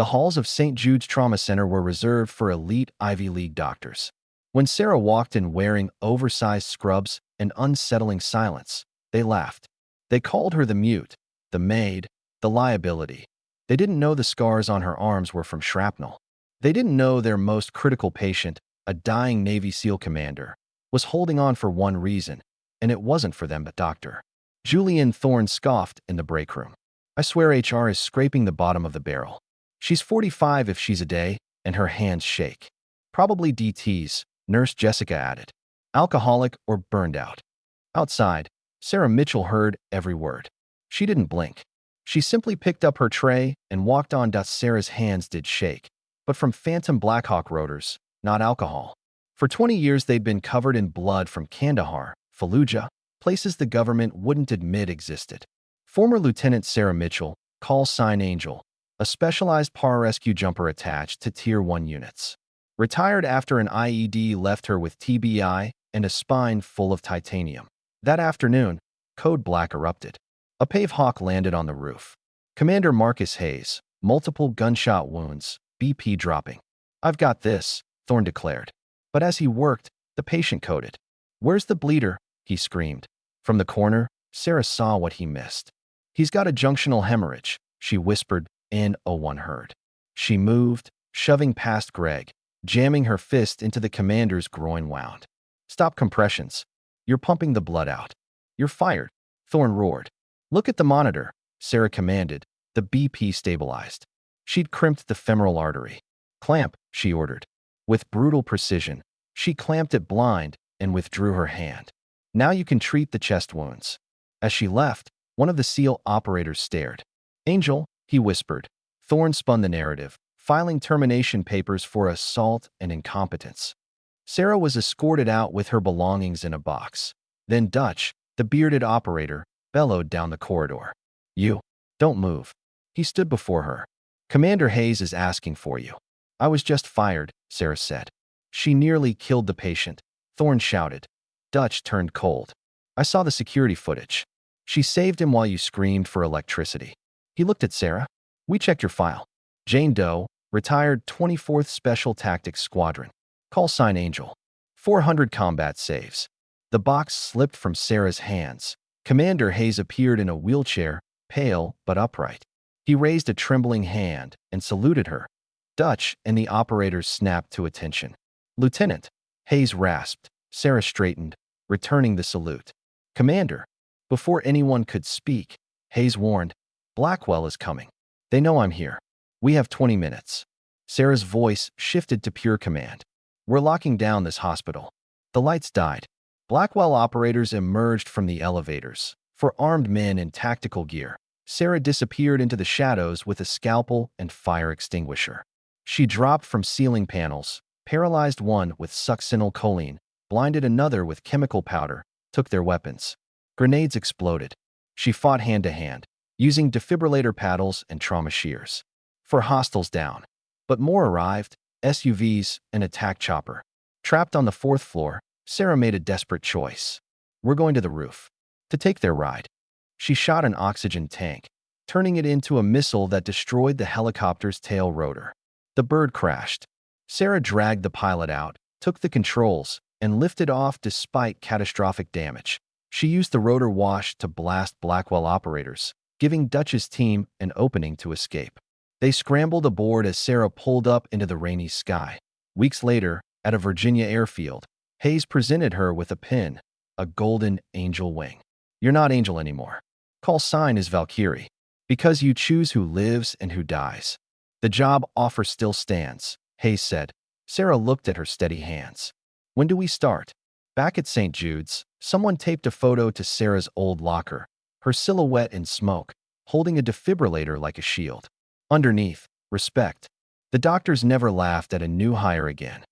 The halls of St. Jude's Trauma Center were reserved for elite Ivy League doctors. When Sarah walked in wearing oversized scrubs and unsettling silence, they laughed. They called her the mute, the maid, the liability. They didn't know the scars on her arms were from shrapnel. They didn't know their most critical patient, a dying Navy SEAL commander, was holding on for one reason, and it wasn't for them but Dr. Julian Thorne scoffed in the break room. I swear HR is scraping the bottom of the barrel. She's 45 if she's a day, and her hands shake. Probably DTs, Nurse Jessica added. Alcoholic or burned out. Outside, Sarah Mitchell heard every word. She didn't blink. She simply picked up her tray and walked on. Sarah's hands did shake, but from Phantom Blackhawk rotors, not alcohol. For 20 years they'd been covered in blood from Kandahar, Fallujah, places the government wouldn't admit existed. Former Lieutenant Sarah Mitchell, call sign Angel, a specialized pararescue jumper attached to Tier 1 units. Retired after an IED left her with TBI and a spine full of titanium. That afternoon, Code Black erupted. A Pave Hawk landed on the roof. Commander Marcus Hayes, multiple gunshot wounds, BP dropping. I've got this, Thorne declared. But as he worked, the patient coded. Where's the bleeder? He screamed. From the corner, Sarah saw what he missed. He's got a junctional hemorrhage, she whispered, and one heard. She moved, shoving past Greg, jamming her fist into the commander's groin wound. Stop compressions. You're pumping the blood out. You're fired, Thorne roared. Look at the monitor, Sarah commanded. The BP stabilized. She'd crimped the femoral artery. Clamp, she ordered. With brutal precision, she clamped it blind and withdrew her hand. Now you can treat the chest wounds. As she left, one of the SEAL operators stared. Angel, he whispered. Thorne spun the narrative, filing termination papers for assault and incompetence. Sarah was escorted out with her belongings in a box. Then Dutch, the bearded operator, bellowed down the corridor. You, don't move. He stood before her. Commander Hayes is asking for you. I was just fired, Sarah said. She nearly killed the patient, Thorne shouted. Dutch turned cold. I saw the security footage. She saved him while you screamed for electricity. He looked at Sarah. We checked your file. Jane Doe, retired 24th Special Tactics Squadron. Call sign Angel. 400 combat saves. The box slipped from Sarah's hands. Commander Hayes appeared in a wheelchair, pale but upright. He raised a trembling hand and saluted her. Dutch and the operators snapped to attention. Lieutenant, Hayes rasped. Sarah straightened, returning the salute. Commander. Before anyone could speak, Hayes warned, Blackwell is coming. They know I'm here. We have 20 minutes. Sarah's voice shifted to pure command. We're locking down this hospital. The lights died. Blackwell operators emerged from the elevators. For armed men in tactical gear, Sarah disappeared into the shadows with a scalpel and fire extinguisher. She dropped from ceiling panels, paralyzed one with succinylcholine, blinded another with chemical powder, took their weapons. Grenades exploded. She fought hand-to-hand, using defibrillator paddles and trauma shears. For hostiles down. But more arrived, SUVs, an attack chopper. Trapped on the 4th floor, Sarah made a desperate choice. We're going to the roof. To take their ride. She shot an oxygen tank, turning it into a missile that destroyed the helicopter's tail rotor. The bird crashed. Sarah dragged the pilot out, took the controls, and lifted off despite catastrophic damage. She used the rotor wash to blast Blackwell operators, giving Dutch's team an opening to escape. They scrambled aboard as Sarah pulled up into the rainy sky. Weeks later, at a Virginia airfield, Hayes presented her with a pin, a golden angel wing. You're not Angel anymore. Call sign is Valkyrie. Because you choose who lives and who dies. The job offer still stands, Hayes said. Sarah looked at her steady hands. When do we start? Back at St. Jude's, someone taped a photo to Sarah's old locker, her silhouette in smoke, holding a defibrillator like a shield. Underneath, respect. The doctors never laughed at a new hire again.